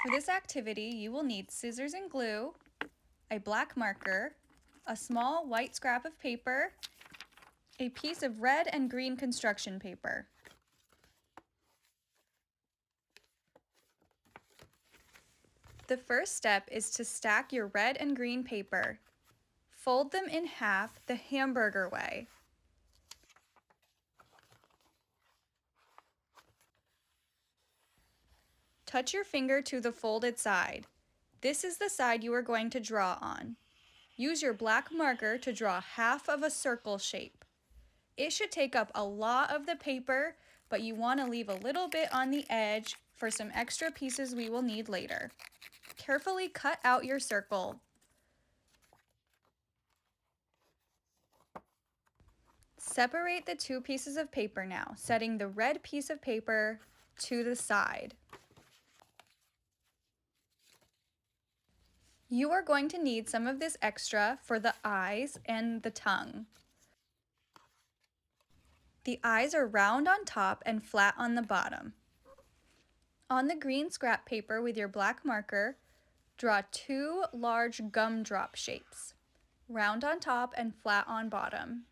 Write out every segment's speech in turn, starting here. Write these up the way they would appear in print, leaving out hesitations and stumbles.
For this activity, you will need scissors and glue, a black marker, a small white scrap of paper, a piece of red and green construction paper. The first step is to stack your red and green paper. Fold them in half the hamburger way. Touch your finger to the folded side. This is the side you are going to draw on. Use your black marker to draw half of a circle shape. It should take up a lot of the paper, but you want to leave a little bit on the edge for some extra pieces we will need later. Carefully cut out your circle. Separate the two pieces of paper now, setting the red piece of paper to the side. You are going to need some of this extra for the eyes and the tongue. The eyes are round on top and flat on the bottom. On the green scrap paper with your black marker, draw two large gumdrop shapes, round on top and flat on bottom.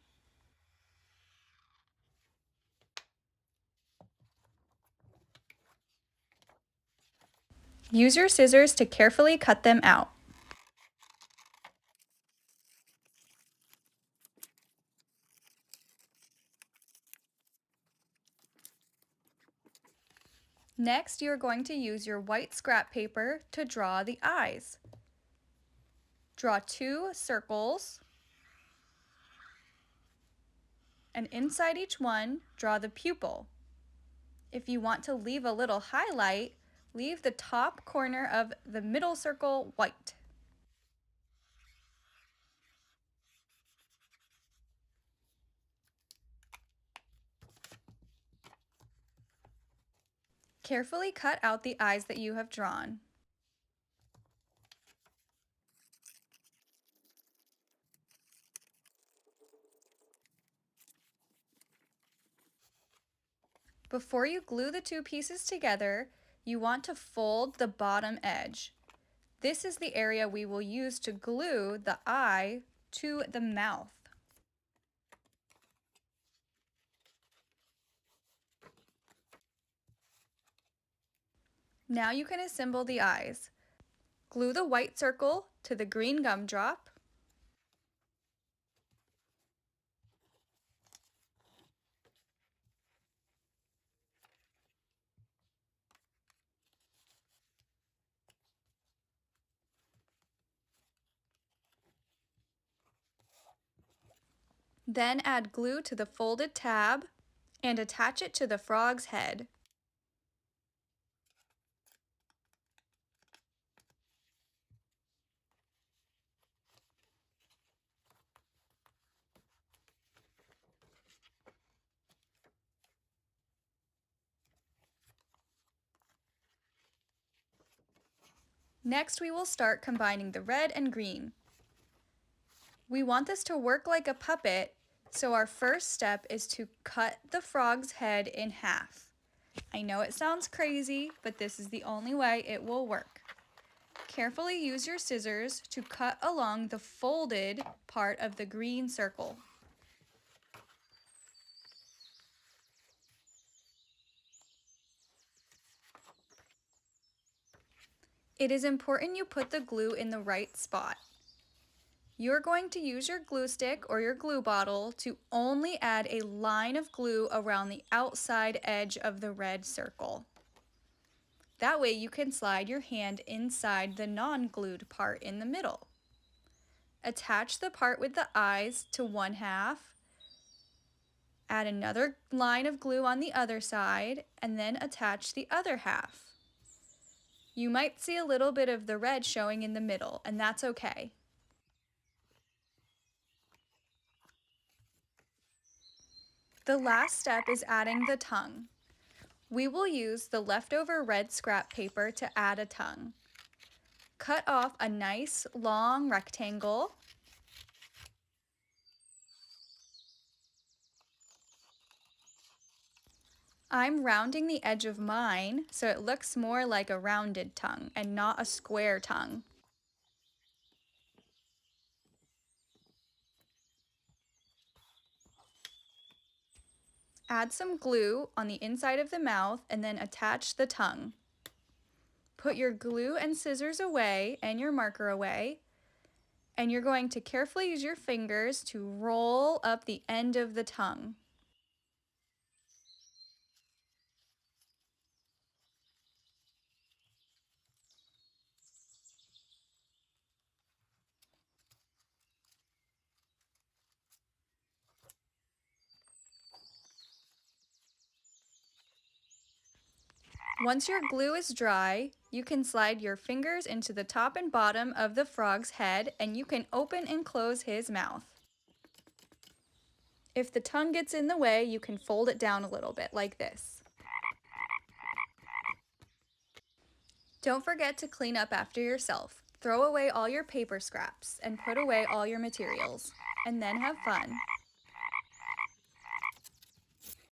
Use your scissors to carefully cut them out. Next, you are going to use your white scrap paper to draw the eyes. Draw two circles, and inside each one, draw the pupil. If you want to leave a little highlight, leave the top corner of the middle circle white. Carefully cut out the eyes that you have drawn. Before you glue the two pieces together, you want to fold the bottom edge. This is the area we will use to glue the eye to the mouth. Now you can assemble the eyes. Glue the white circle to the green gumdrop. Then add glue to the folded tab and attach it to the frog's head. Next, we will start combining the red and green. We want this to work like a puppet, so our first step is to cut the frog's head in half. I know it sounds crazy, but this is the only way it will work. Carefully use your scissors to cut along the folded part of the green circle. It is important you put the glue in the right spot. You're going to use your glue stick or your glue bottle to only add a line of glue around the outside edge of the red circle. That way you can slide your hand inside the non-glued part in the middle. Attach the part with the eyes to one half, add another line of glue on the other side, and then attach the other half. You might see a little bit of the red showing in the middle, and that's okay. The last step is adding the tongue. We will use the leftover red scrap paper to add a tongue. Cut off a nice long rectangle. I'm rounding the edge of mine so it looks more like a rounded tongue and not a square tongue. Add some glue on the inside of the mouth and then attach the tongue. Put your glue and scissors away and your marker away, and you're going to carefully use your fingers to roll up the end of the tongue. Once your glue is dry, you can slide your fingers into the top and bottom of the frog's head and you can open and close his mouth. If the tongue gets in the way, you can fold it down a little bit like this. Don't forget to clean up after yourself. Throw away all your paper scraps and put away all your materials, and then have fun.